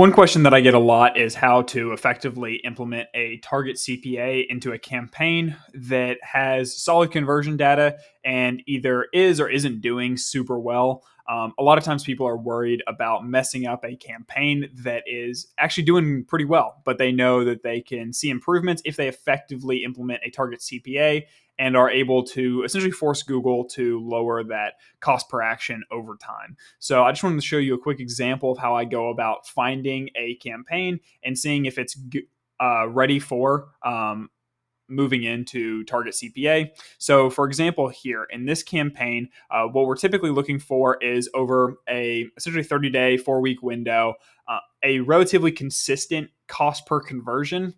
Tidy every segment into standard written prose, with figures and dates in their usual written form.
One question that I get a lot is how to effectively implement a Target CPA into a campaign that has solid conversion data and either is or isn't doing super well. A lot of times people are worried about messing up a campaign that is actually doing pretty well, but they know that they can see improvements if they effectively implement a Target CPA and are able to essentially force Google to lower that cost per action over time. So I just wanted to show you a quick example of how I go about finding a campaign and seeing if it's ready for moving into Target CPA. So for example, here in this campaign, what we're typically looking for is over a essentially 30-day, 4-week window, a relatively consistent cost per conversion,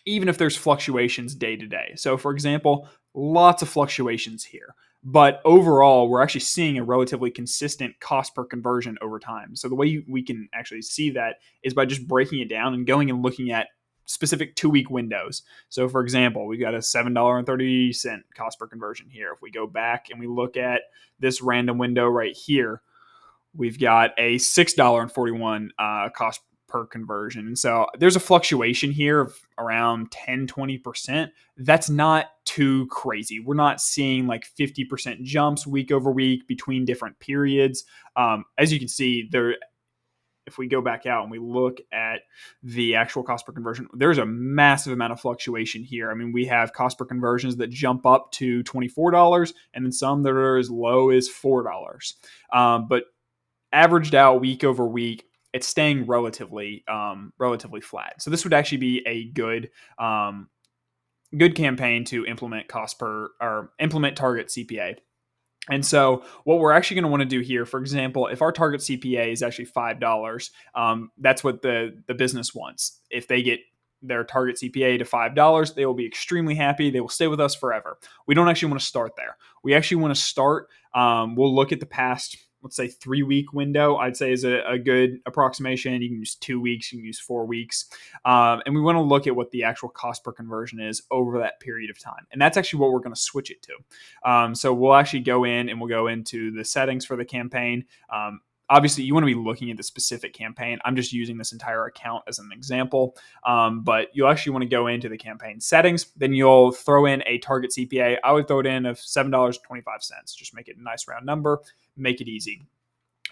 even if there's fluctuations day to day. So for example, lots of fluctuations here. But overall, we're actually seeing a relatively consistent cost per conversion over time. So the way we can actually see that is by just breaking it down and going and looking at specific 2-week windows. So for example, we've got a $7.30 cost per conversion here. If we go back and we look at this random window right here, we've got a $6.41 cost per conversion. And so there's a fluctuation here of around 10-20%. That's not too crazy. We're not seeing like 50% jumps week over week between different periods. As you can see, there, if we go back out and we look at the actual cost per conversion, there's a massive amount of fluctuation here. I mean, we have cost per conversions that jump up to $24 and then some that are as low as $4. But averaged out week over week, it's staying relatively flat. So this would actually be a good campaign to implement implement Target CPA. And so what we're actually going to want to do here, for example, if our Target CPA is actually $5, that's what the business wants. If they get their Target CPA to $5, they will be extremely happy. They will stay with us forever. We don't actually want to start there. We actually want to start, we'll look at the past, let's say 3-week window, I'd say is a good approximation. You can use 2 weeks, you can use 4 weeks. And we want to look at what the actual cost per conversion is over that period of time. And that's actually what we're going to switch it to. So we'll actually go in and we'll go into the settings for the campaign. Obviously, you want to be looking at the specific campaign. I'm just using this entire account as an example. But you'll actually want to go into the campaign settings. Then you'll throw in a Target CPA. I would throw it in of $7.25. Just make it a nice round number. Make it easy.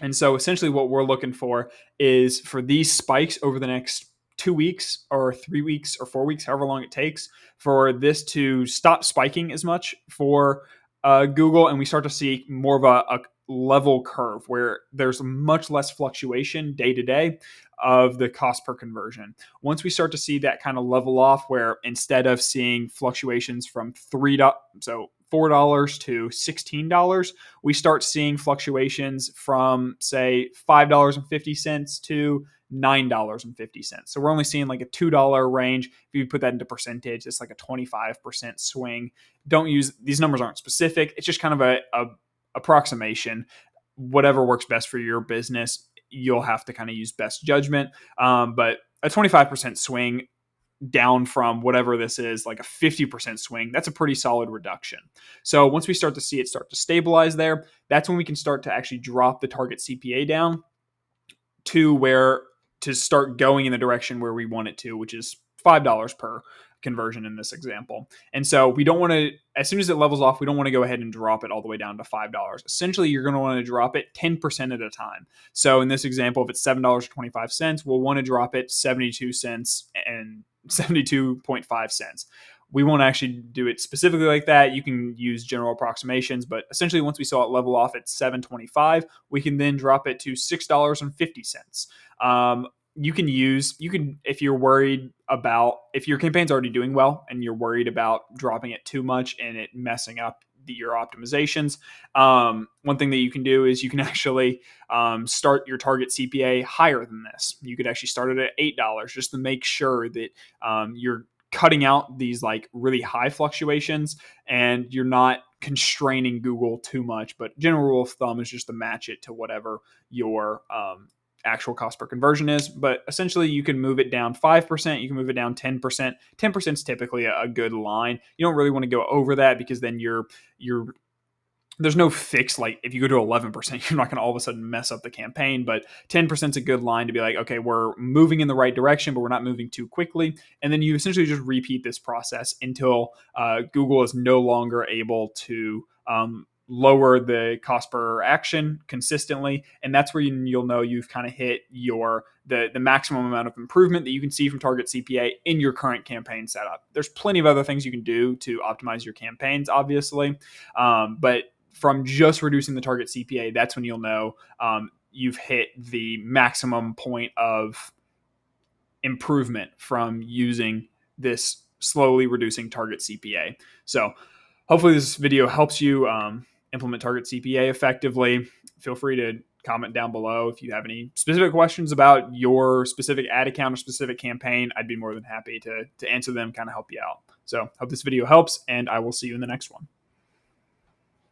And so essentially what we're looking for is for these spikes over the next 2 weeks or 3 weeks or 4 weeks, however long it takes, for this to stop spiking as much for Google, and we start to see more of a level curve where there's much less fluctuation day to day of the cost per conversion. Once we start to see that kind of level off, where instead of seeing fluctuations from $4 to $16, we start seeing fluctuations from, say, $5.50 to $9.50. So we're only seeing like a $2 range. If you put that into percentage, it's like a 25% swing. Don't use, these numbers aren't specific. It's just kind of a approximation. Whatever works best for your business, you'll have to kind of use best judgment. But a 25% swing down from whatever this is, like a 50% swing, that's a pretty solid reduction. So once we start to see it start to stabilize there, that's when we can start to actually drop the Target CPA down to start going in the direction where we want it to, which is $5 per conversion in this example. And so we don't want to, as soon as it levels off, we don't want to go ahead and drop it all the way down to $5. Essentially, you're going to want to drop it 10% at a time. So in this example, if it's $7.25, we'll want to drop it 72 cents and 72.5 cents. We won't actually do it specifically like that. You can use general approximations, but essentially once we saw it level off at $7.25, we can then drop it to $6.50. You can, if you're worried about, if your campaign's already doing well and you're worried about dropping it too much and it messing up your optimizations, one thing that you can do is you can actually start your Target CPA higher than this. You could actually start it at $8 just to make sure that you're cutting out these like really high fluctuations and you're not constraining Google too much. But general rule of thumb is just to match it to whatever your actual cost per conversion is. But essentially you can move it down 5%, you can move it down 10%. 10% is typically a good line. You don't really want to go over that because then you're there's no fix. Like if you go to 11%, you're not going to all of a sudden mess up the campaign, but 10% is a good line to be like, okay, we're moving in the right direction, but we're not moving too quickly. And then you essentially just repeat this process until Google is no longer able to lower the cost per action consistently. And that's where you'll know you've kind of hit the maximum amount of improvement that you can see from Target CPA in your current campaign setup. There's plenty of other things you can do to optimize your campaigns, obviously. But from just reducing the Target CPA, that's when you'll know you've hit the maximum point of improvement from using this slowly reducing Target CPA. So hopefully this video helps you implement Target CPA effectively. Feel free to comment down below if you have any specific questions about your specific ad account or specific campaign. I'd be more than happy to answer them, kind of help you out. So hope this video helps, and I will see you in the next one.